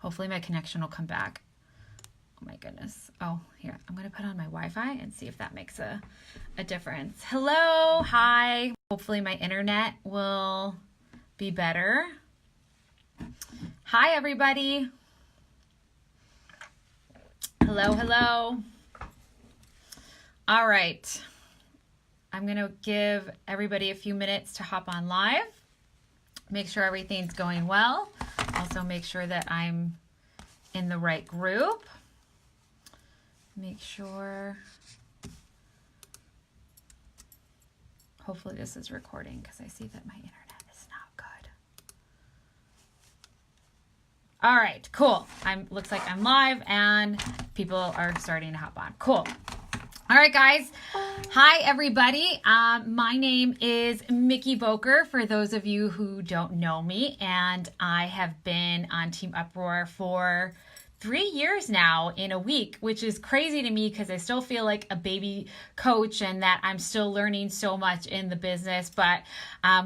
Hopefully my connection will come back. Oh my goodness. Oh, here, I'm going to put on my Wi-Fi and see if that makes a difference. Hello. Hi. Hopefully my internet will be better. Hi, everybody. Hello, hello. All right. I'm going to give everybody a few minutes to hop on live. Make sure everything's going well. Also make sure that I'm in the right group. Make sure. Hopefully this is recording because I see that my internet is not good. All right, cool. Looks like I'm live and people are starting to hop on. Cool. All right, guys. Hi, everybody. My name is Mickey Boker, for those of you who don't know me, and I have been on Team Uproar for 3 years now in a week, which is crazy to me because I still feel like a baby coach and that I'm still learning so much in the business. But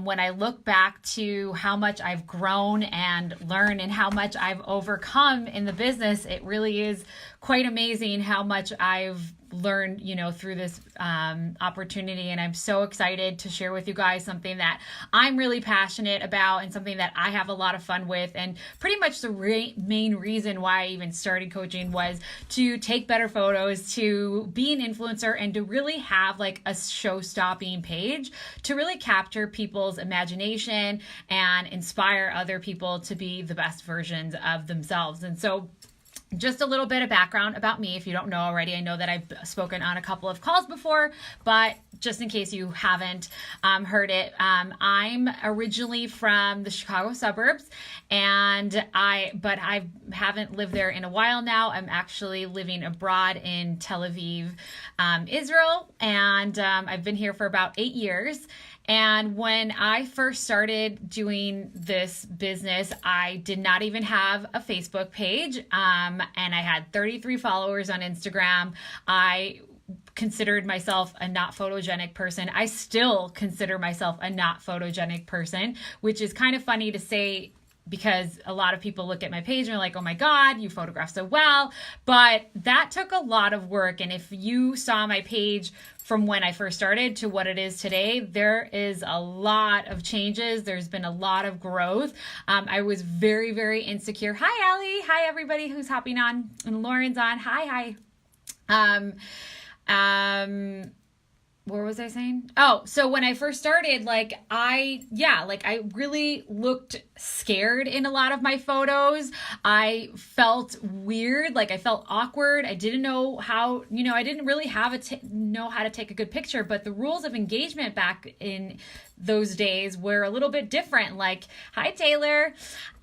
when I look back to how much I've grown and learned and how much I've overcome in the business, it really is quite amazing how much I've learned, through this opportunity. And I'm so excited to share with you guys something that I'm really passionate about and something that I have a lot of fun with. And pretty much the main reason why I even started coaching was to take better photos, to be an influencer, and to really have like a show-stopping page to really capture people's imagination and inspire other people to be the best versions of themselves. And so just a little bit of background about me, if you don't know already. I know that I've spoken on a couple of calls before, but just in case you haven't heard it, I'm originally from the Chicago suburbs, and I haven't lived there in a while now. I'm actually living abroad in Tel Aviv, Israel, and I've been here for about 8 years. And when I first started doing this business, I did not even have a Facebook page, and I had 33 followers on Instagram. I considered myself a not photogenic person. I still consider myself a not photogenic person, which is kind of funny to say because a lot of people look at my page and are like, oh my God, you photograph so well. But that took a lot of work. And if you saw my page from when I first started to what it is today, there is a lot of changes. There's been a lot of growth. I was very, very insecure. Hi, Allie. Hi, everybody who's hopping on. And Lauren's on. Hi. What was I saying? Oh, so when I first started, I really looked scared in a lot of my photos. I felt weird. I felt awkward. I didn't know how, I didn't really know how to take a good picture, but the rules of engagement back in those days were a little bit different. Hi, Taylor.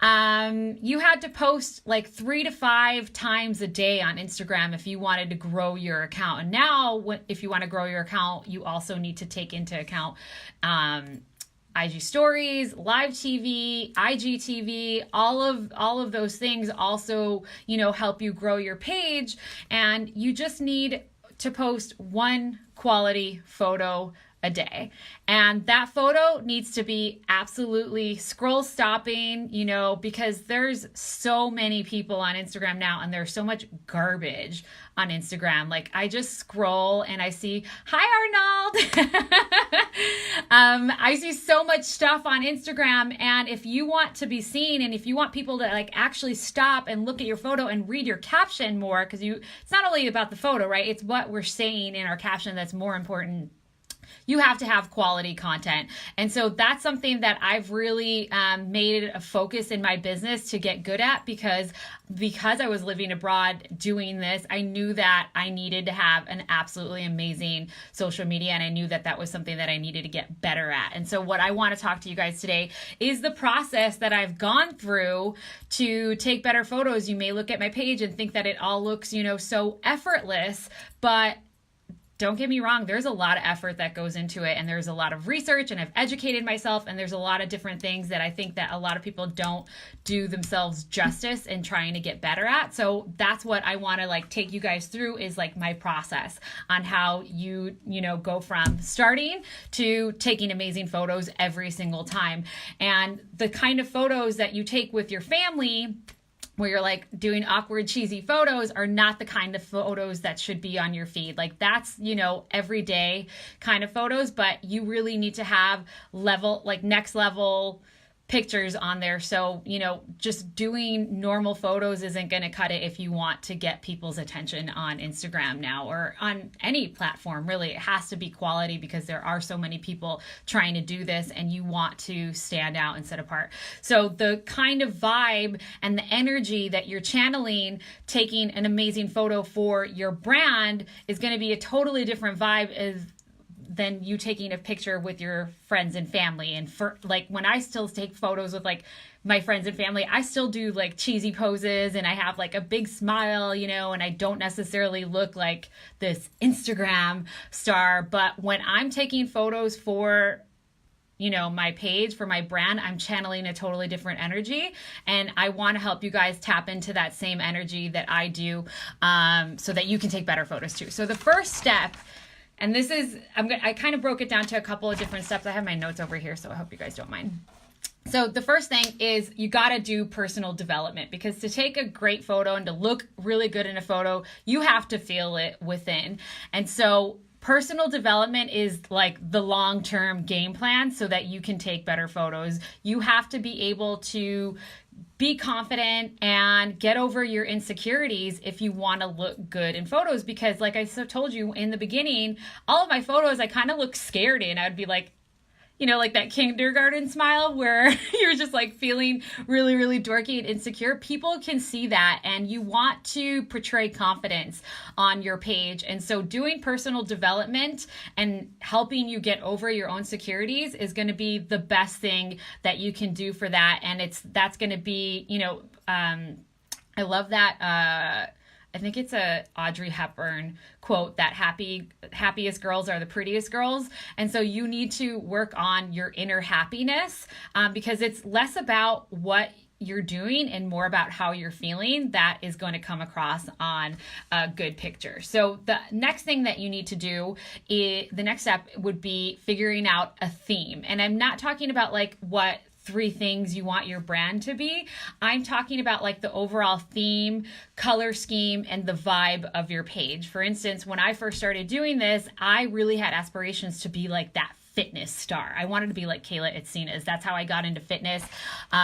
You had to post 3 to 5 times a day on Instagram if you wanted to grow your account. And now if you want to grow your account, you also need to take into account, IG stories, live TV, IGTV, all of those things also, help you grow your page. And you just need to post one quality photo a day. And that photo needs to be absolutely scroll stopping, because there's so many people on Instagram now and there's so much garbage on Instagram. I just scroll and I see, hi Arnold. I see so much stuff on Instagram. And if you want to be seen and if you want people to actually stop and look at your photo and read your caption more, because it's not only about the photo, right? It's what we're saying in our caption that's more important. You have to have quality content. And so that's something that I've really made it a focus in my business to get good at, because I was living abroad doing this, I knew that I needed to have an absolutely amazing social media, and I knew that that was something that I needed to get better at. And so what I want to talk to you guys today is the process that I've gone through to take better photos. You may look at my page and think that it all looks, so effortless, but don't get me wrong, there's a lot of effort that goes into it, and there's a lot of research, and I've educated myself, and there's a lot of different things that I think that a lot of people don't do themselves justice in trying to get better at. So that's what I want to take you guys through, is my process on how you go from starting to taking amazing photos every single time. And the kind of photos that you take with your family where you're like doing awkward, cheesy photos are not the kind of photos that should be on your feed. Like that's, you know, everyday kind of photos, but you really need to have level, like next level pictures on there. So, you know, just doing normal photos isn't going to cut it if you want to get people's attention on Instagram now, or on any platform. Really, it has to be quality, because there are so many people trying to do this and you want to stand out and set apart. So the kind of vibe and the energy that you're channeling, taking an amazing photo for your brand, is going to be a totally different vibe than you taking a picture with your friends and family. And for like, when I still take photos with like my friends and family, I still do like cheesy poses and I have like a big smile, you know, and I don't necessarily look like this Instagram star. But when I'm taking photos for, you know, my page, for my brand, I'm channeling a totally different energy. And I want to help you guys tap into that same energy that I do, so that you can take better photos too. So the first step, and this is, I kind of broke it down to a couple of different steps. I have my notes over here, so I hope you guys don't mind. So the first thing is you got to do personal development, because to take a great photo and to look really good in a photo, you have to feel it within. And so personal development is like the long-term game plan so that you can take better photos. You have to be able to be confident and get over your insecurities if you want to look good in photos. Because like I told you in the beginning, all of my photos, I kind of look scared in. I would be like, you know, like that kindergarten smile where you're just like feeling really, really dorky and insecure. People can see that, and you want to portray confidence on your page. And so doing personal development and helping you get over your own insecurities is going to be the best thing that you can do for that. And that's going to be, you know, I love that, I think it's a Audrey Hepburn quote, that happiest girls are the prettiest girls. And so you need to work on your inner happiness, because it's less about what you're doing and more about how you're feeling. That is going to come across on a good picture. So the next thing that you need to do is, the next step would be figuring out a theme. And I'm not talking about like what 3 things you want your brand to be. I'm talking about like the overall theme, color scheme, and the vibe of your page. For instance, when I first started doing this, I really had aspirations to be like that fitness star. I wanted to be like Kayla Itsines. That's how I got into fitness.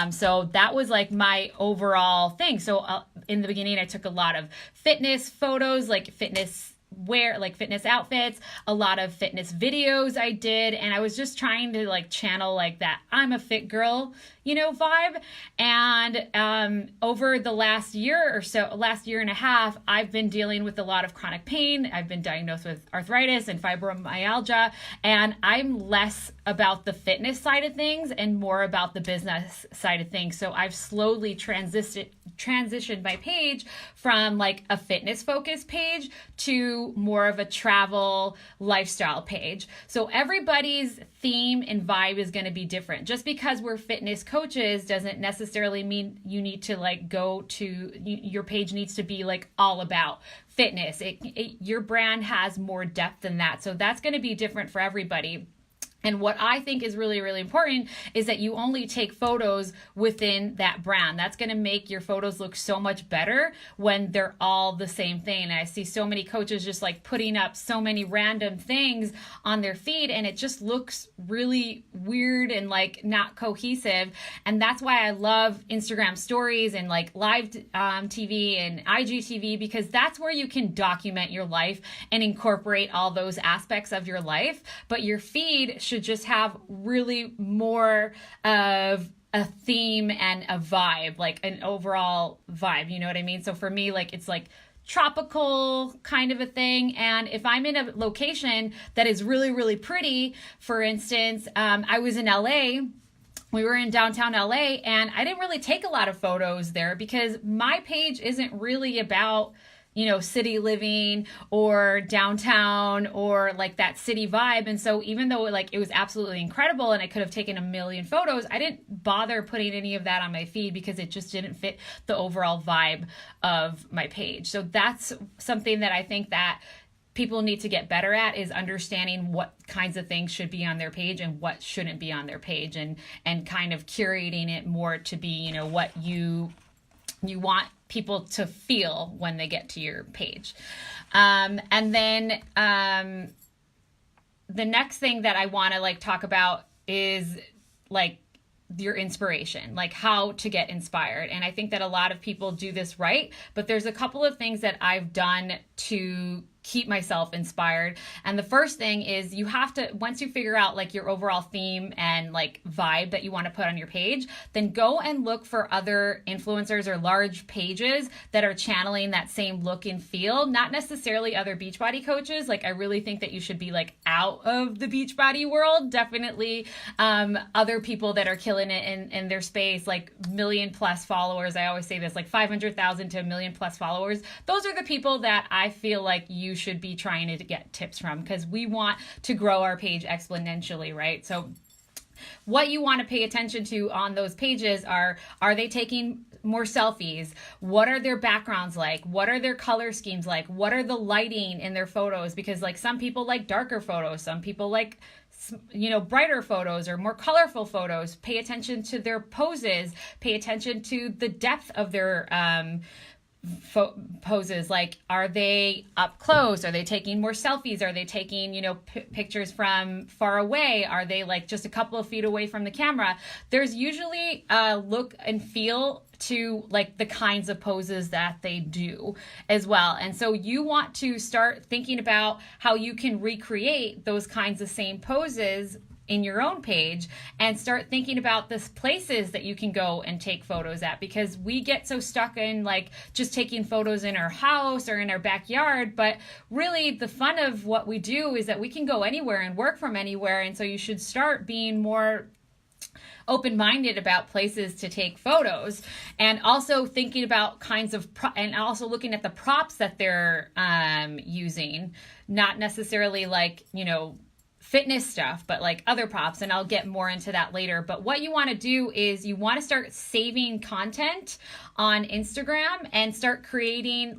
So that was like my overall thing. So in the beginning, I took a lot of fitness photos, like fitness outfits, a lot of fitness videos I did. And I was just trying to like channel like that I'm a fit girl, you know, vibe. And over the last year and a half, I've been dealing with a lot of chronic pain. I've been diagnosed with arthritis and fibromyalgia, and I'm less about the fitness side of things and more about the business side of things. So I've slowly transitioned my page from like a fitness focused page to more of a travel lifestyle page. So everybody's theme and vibe is going to be different. Just because we're fitness coaches doesn't necessarily mean you need to like your page needs to be like all about fitness. Your brand has more depth than that. So that's going to be different for everybody. And what I think is really, really important is that you only take photos within that brand. That's going to make your photos look so much better when they're all the same thing. And I see so many coaches just like putting up so many random things on their feed, and it just looks really weird and like not cohesive. And that's why I love Instagram stories and like live TV and IGTV, because that's where you can document your life and incorporate all those aspects of your life. But your feed should just have really more of a theme and a vibe, like an overall vibe, you know what I mean? So for me, like it's like tropical kind of a thing. And if I'm in a location that is really, really pretty, for instance, I was in LA. We were in downtown LA, and I didn't really take a lot of photos there because my page isn't really about, you know, city living or downtown or like that city vibe. And so even though like it was absolutely incredible and I could have taken a million photos, I didn't bother putting any of that on my feed because it just didn't fit the overall vibe of my page. So that's something that I think that people need to get better at, is understanding what kinds of things should be on their page and what shouldn't be on their page, and kind of curating it more to be, you know, what you you want people to feel when they get to your page. And then the next thing that I want to like talk about is like your inspiration, like how to get inspired. And I think that a lot of people do this right, but there's a couple of things that I've done to keep myself inspired. And the first thing is you have to, once you figure out like your overall theme and like vibe that you want to put on your page, then go and look for other influencers or large pages that are channeling that same look and feel, not necessarily other Beachbody coaches. Like I really think that you should be like out of the Beachbody world. Definitely other people that are killing it in their space, like 1 million+ followers. I always say this, like 500,000 to 1 million+ followers. Those are the people that I feel like you should be trying to get tips from, because we want to grow our page exponentially, right? So what you want to pay attention to on those pages are they taking more selfies? What are their backgrounds like? What are their color schemes like? What are the lighting in their photos? Because like some people like darker photos, some people like brighter photos or more colorful photos. Pay attention to their poses, pay attention to the depth of their poses. Like, are they up close? Are they taking more selfies? Are they taking, pictures from far away? Are they like just a couple of feet away from the camera? There's usually a look and feel to like the kinds of poses that they do as well. And so you want to start thinking about how you can recreate those kinds of same poses in your own page, and start thinking about the places that you can go and take photos at, because we get so stuck in like just taking photos in our house or in our backyard. But really the fun of what we do is that we can go anywhere and work from anywhere. And so you should start being more open-minded about places to take photos, and also thinking about kinds of and also looking at the props that they're using, not necessarily like fitness stuff, but like other props, and I'll get more into that later. But what you want to do is you want to start saving content on Instagram and start curating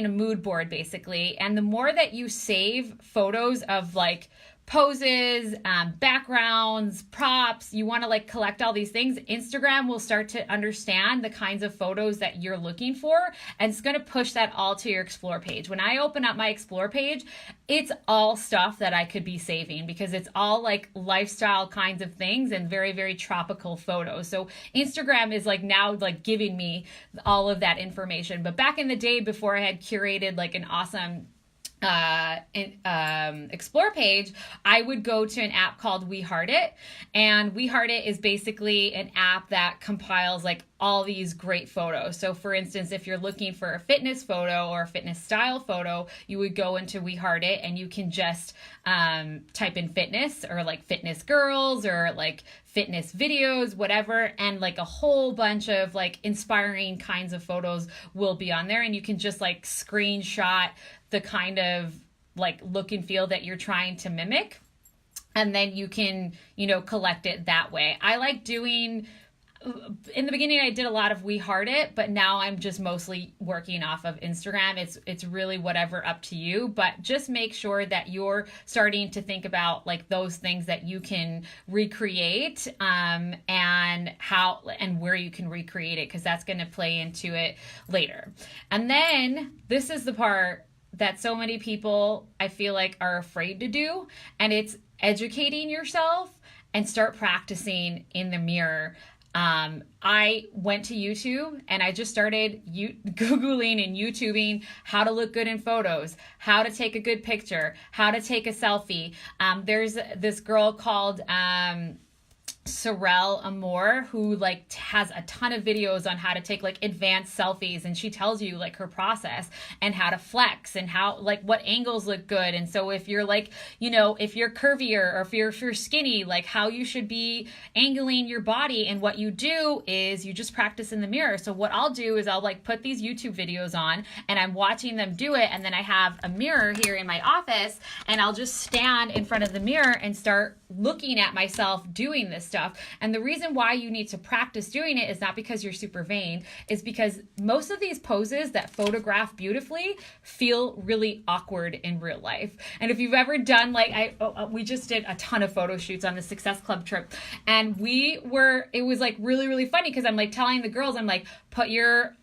a mood board basically. And the more that you save photos of like poses, backgrounds, props, you want to like collect all these things, Instagram will start to understand the kinds of photos that you're looking for, and it's going to push that all to your explore page. When I open up my explore page, it's all stuff that I could be saving, because it's all like lifestyle kinds of things and very, very tropical photos. So Instagram is like now like giving me all of that information. But back in the day, before I had curated like an awesome explore page, I would go to an app called We Heart It, and We Heart It is basically an app that compiles like all these great photos. So for instance, if you're looking for a fitness photo or a fitness style photo, you would go into We Heart It and you can just type in fitness or like fitness girls or like fitness videos, whatever, and like a whole bunch of like inspiring kinds of photos will be on there, and you can just like screenshot the kind of like look and feel that you're trying to mimic, and then you can collect it that way. I like doing, in the beginning I did a lot of We Heart It, but now I'm just mostly working off of Instagram. It's really whatever, up to you, but just make sure that you're starting to think about like those things that you can recreate, and how and where you can recreate it, because that's going to play into it later. And then this is the part that so many people I feel like are afraid to do, and it's educating yourself and start practicing in the mirror. I went to YouTube and I just started Googling and YouTubing how to look good in photos, how to take a good picture, how to take a selfie. There's this girl called Sorel Amour who like has a ton of videos on how to take like advanced selfies, and she tells you like her process and how to flex and how like what angles look good. And so if you're like if you're curvier or if you're skinny, like how you should be angling your body. And what you do is you just practice in the mirror. So what I'll do is I'll like put these YouTube videos on and I'm watching them do it, and then I have a mirror here in my office and I'll just stand in front of the mirror and start looking at myself doing this stuff. And the reason why you need to practice doing it is not because you're super vain, is because most of these poses that photograph beautifully feel really awkward in real life. And if you've ever done we just did a ton of photo shoots on the Success Club trip, and it was like really, really funny, because I'm like telling the girls, I'm like, put your,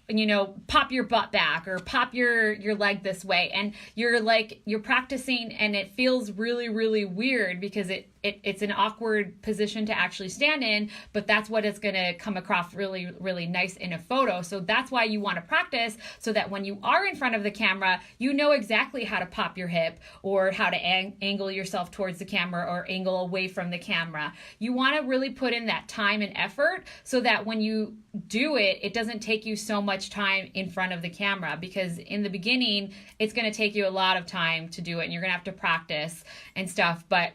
pop your butt back or pop your leg this way. And you're practicing, and it feels really, really weird because it's an awkward position to actually stand in, but that's what it's going to come across really, really nice in a photo. So that's why you want to practice, so that when you are in front of the camera, you know exactly how to pop your hip or how to angle yourself towards the camera or angle away from the camera. You want to really put in that time and effort so that when you do it, it doesn't take you so much time in front of the camera, because in the beginning, it's going to take you a lot of time to do it, and you're going to have to practice and stuff. But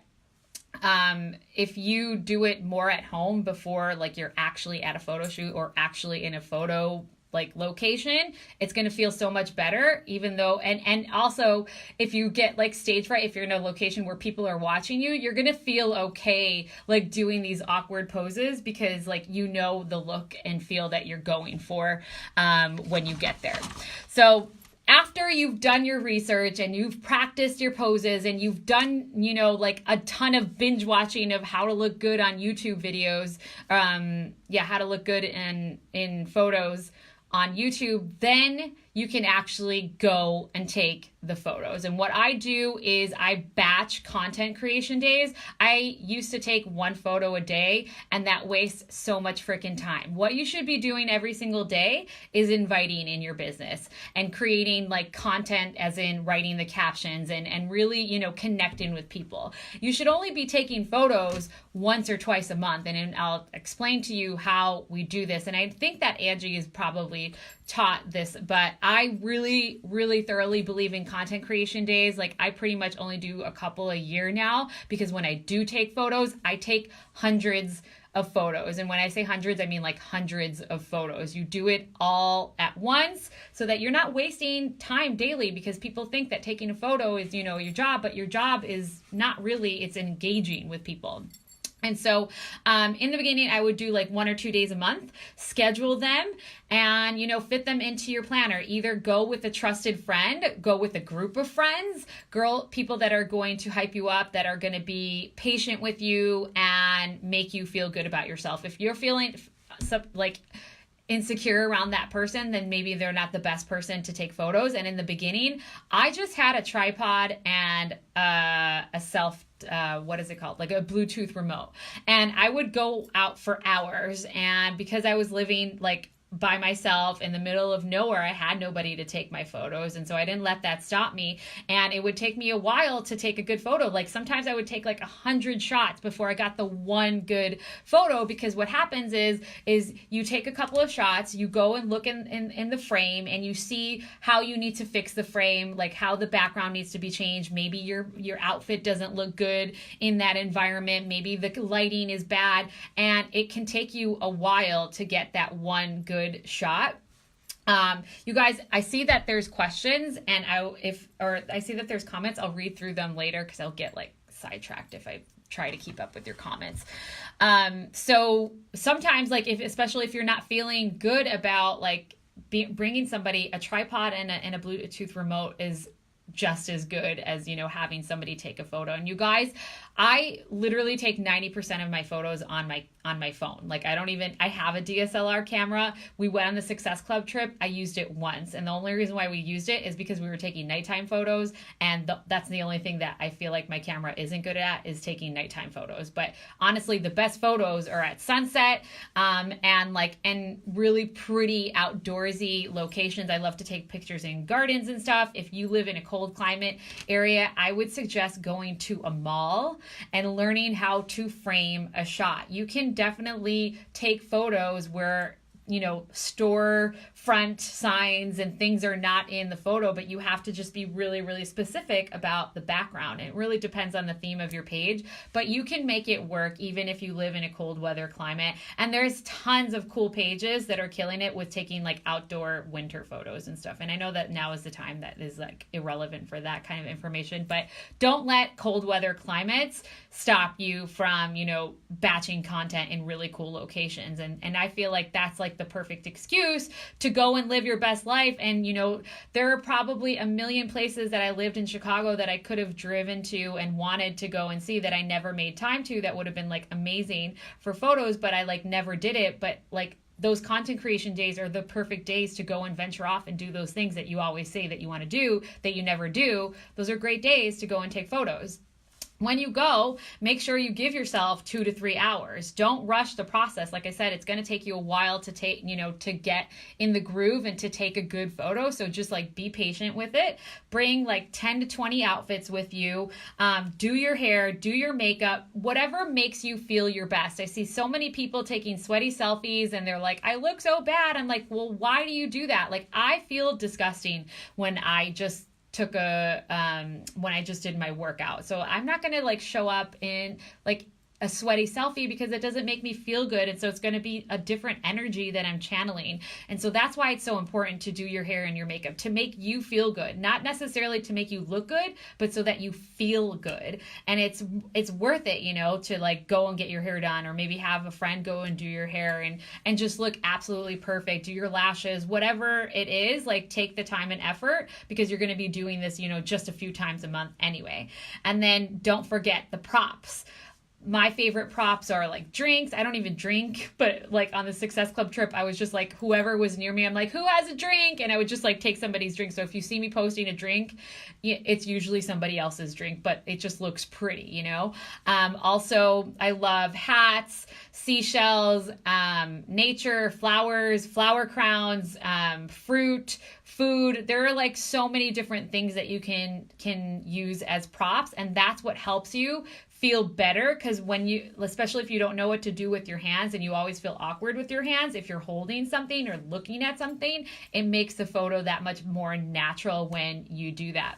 if you do it more at home before like you're actually at a photo shoot or actually in a photo like location, it's going to feel so much better. Even though, and also if you get like stage fright, if you're in a location where people are watching you, you're going to feel okay like doing these awkward poses, because like the look and feel that you're going for when you get there. So after you've done your research and you've practiced your poses and you've done, like a ton of binge watching of how to look good on YouTube videos, how to look good in photos on YouTube, then you can actually go and take the photos. And what I do is I batch content creation days. I used to take one photo a day, and that wastes so much freaking time. What you should be doing every single day is inviting in your business and creating like content, as in writing the captions and really, connecting with people. You should only be taking photos once or twice a month. And I'll explain to you how we do this. And I think that Angie is probably taught this, but I really, really thoroughly believe in content creation days. Like I pretty much only do a couple a year now, because when I do take photos, I take hundreds of photos. And when I say hundreds, I mean like hundreds of photos. You do it all at once so that you're not wasting time daily, because people think that taking a photo is, your job, but your job is not really, it's engaging with people. And so in the beginning, I would do like 1 or 2 days a month, schedule them, and, fit them into your planner. Either go with a trusted friend, go with a group of friends, people that are going to hype you up, that are going to be patient with you and make you feel good about yourself. If you're feeling like insecure around that person, then maybe they're not the best person to take photos. And in the beginning, I just had a tripod and a what is it called? Like a Bluetooth remote. And I would go out for hours. And because I was living like by myself in the middle of nowhere, I had nobody to take my photos. And so I didn't let that stop me. And it would take me a while to take a good photo. Like sometimes I would take like 100 shots before I got the one good photo, because what happens is you take a couple of shots, you go and look in the frame, and you see how you need to fix the frame, like how the background needs to be changed. Maybe your outfit doesn't look good in that environment. Maybe the lighting is bad, and it can take you a while to get that one good shot. You guys, I see that there's questions, and I see that there's comments. I'll read through them later, because I'll get like sidetracked if I try to keep up with your comments. So sometimes, like especially if you're not feeling good about like bringing somebody, a tripod and a Bluetooth remote is just as good as, having somebody take a photo. And you guys, I literally take 90% of my photos on my phone. Like I have a DSLR camera. We went on the Success Club trip. I used it once. And the only reason why we used it is because we were taking nighttime photos. And that's the only thing that I feel like my camera isn't good at, is taking nighttime photos. But honestly, the best photos are at sunset, and really pretty outdoorsy locations. I love to take pictures in gardens and stuff. If you live in a cold climate area, I would suggest going to a mall and learning how to frame a shot. You can definitely take photos where store front signs and things are not in the photo, but you have to just be really, really specific about the background. It really depends on the theme of your page, but you can make it work even if you live in a cold weather climate. And there's tons of cool pages that are killing it with taking like outdoor winter photos and stuff. And I know that now is the time that is like irrelevant for that kind of information, but don't let cold weather climates stop you from, batching content in really cool locations. And I feel like that's like the perfect excuse to go and live your best life. And, there are probably a million places that I lived in Chicago that I could have driven to and wanted to go and see that I never made time to, that would have been like amazing for photos, but I like never did it. But like those content creation days are the perfect days to go and venture off and do those things that you always say that you want to do, that you never do. Those are great days to go and take photos. When you go, make sure you give yourself 2 to 3 hours. Don't rush the process. Like I said, it's going to take you a while to take, to get in the groove and to take a good photo. So just like be patient with it. Bring like 10 to 20 outfits with you. Do your hair, do your makeup, whatever makes you feel your best. I see so many people taking sweaty selfies and they're like, I look so bad. I'm like, well, why do you do that? Like, I feel disgusting when I just when I just did my workout. So I'm not going to like show up in like a sweaty selfie because it doesn't make me feel good. And so it's going to be a different energy that I'm channeling. And so that's why it's so important to do your hair and your makeup, to make you feel good, not necessarily to make you look good, but so that you feel good. And it's worth it, to like go and get your hair done, or maybe have a friend go and do your hair and just look absolutely perfect. Do your lashes, whatever it is, like take the time and effort, because you're going to be doing this, just a few times a month anyway. And then don't forget the props. My favorite props are like drinks. I don't even drink, but like on the Success Club trip, I was just like, whoever was near me, I'm like, who has a drink? And I would just like take somebody's drink. So if you see me posting a drink, it's usually somebody else's drink, but it just looks pretty, Also, I love hats, seashells, nature, flowers, flower crowns, fruit, food. There are like so many different things that you can use as props, and that's what helps you feel better. Because especially if you don't know what to do with your hands and you always feel awkward with your hands, if you're holding something or looking at something, it makes the photo that much more natural when you do that.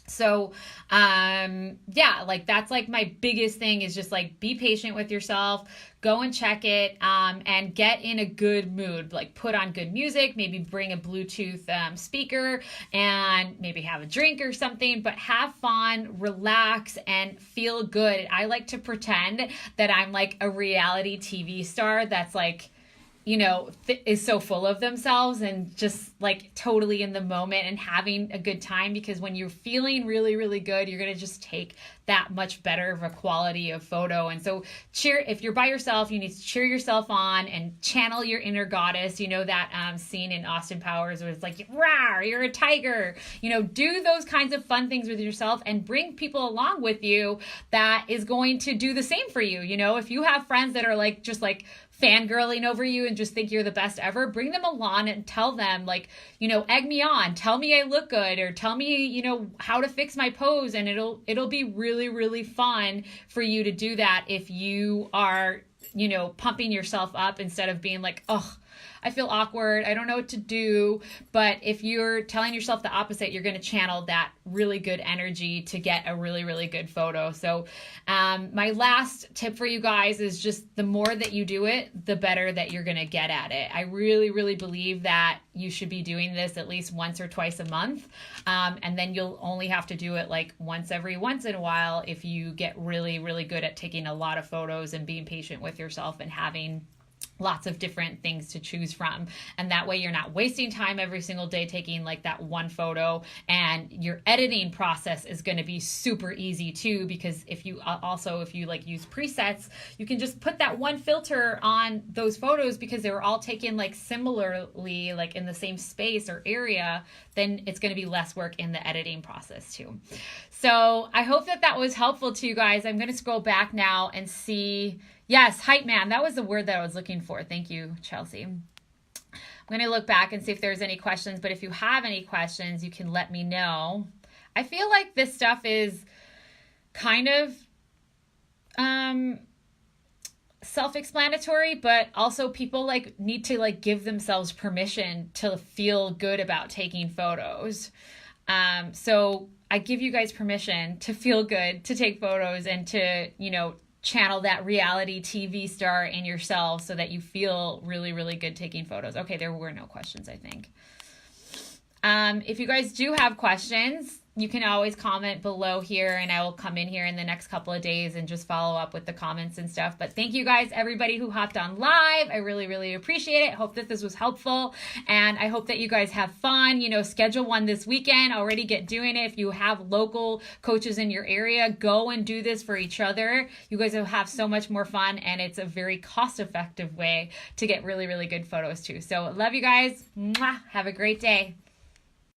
So, like that's like my biggest thing is just like be patient with yourself, go and check it, and get in a good mood, like put on good music, maybe bring a Bluetooth speaker and maybe have a drink or something, but have fun, relax, and feel good. I like to pretend that I'm like a reality TV star that's like, is so full of themselves and just like totally in the moment and having a good time, because when you're feeling really, really good, you're going to just take that much better of a quality of photo. And so if you're by yourself, you need to cheer yourself on and channel your inner goddess. That scene in Austin Powers where it's like, rawr, you're a tiger. Do those kinds of fun things with yourself and bring people along with you that is going to do the same for you. If you have friends that are like, just like fangirling over you and just think you're the best ever, bring them along and tell them like, egg me on, tell me I look good, or tell me, how to fix my pose. And it'll be really, really fun for you to do that if you are, pumping yourself up instead of being like, oh, I feel awkward, I don't know what to do. But if you're telling yourself the opposite, you're going to channel that really good energy to get a really, really good photo. So my last tip for you guys is just the more that you do it, the better that you're going to get at it. I really, really believe that you should be doing this at least once or twice a month. And then you'll only have to do it like once in a while if you get really, really good at taking a lot of photos and being patient with yourself and having lots of different things to choose from. And that way you're not wasting time every single day taking like that one photo, and your editing process is going to be super easy too, because if you like use presets, you can just put that one filter on those photos because they were all taken like similarly, like in the same space or area, then it's going to be less work in the editing process too. So I hope that was helpful to you guys. I'm going to scroll back now and see. Yes, hype man. That was the word that I was looking for. Thank you, Chelsea. I'm going to look back and see if there's any questions, but if you have any questions, you can let me know. I feel like this stuff is kind of self-explanatory, but also people like need to like give themselves permission to feel good about taking photos. So I give you guys permission to feel good, to take photos, and to, channel that reality TV star in yourself so that you feel really, really good taking photos. Okay, there were no questions, I think. If you guys do have questions, you can always comment below here, and I will come in here in the next couple of days and just follow up with the comments and stuff. But thank you guys, everybody who hopped on live. I really, really appreciate it. Hope that this was helpful, and I hope that you guys have fun. Schedule one this weekend. Already get doing it. If you have local coaches in your area, go and do this for each other. You guys will have so much more fun, and it's a very cost-effective way to get really, really good photos too. So love you guys. Mwah. Have a great day.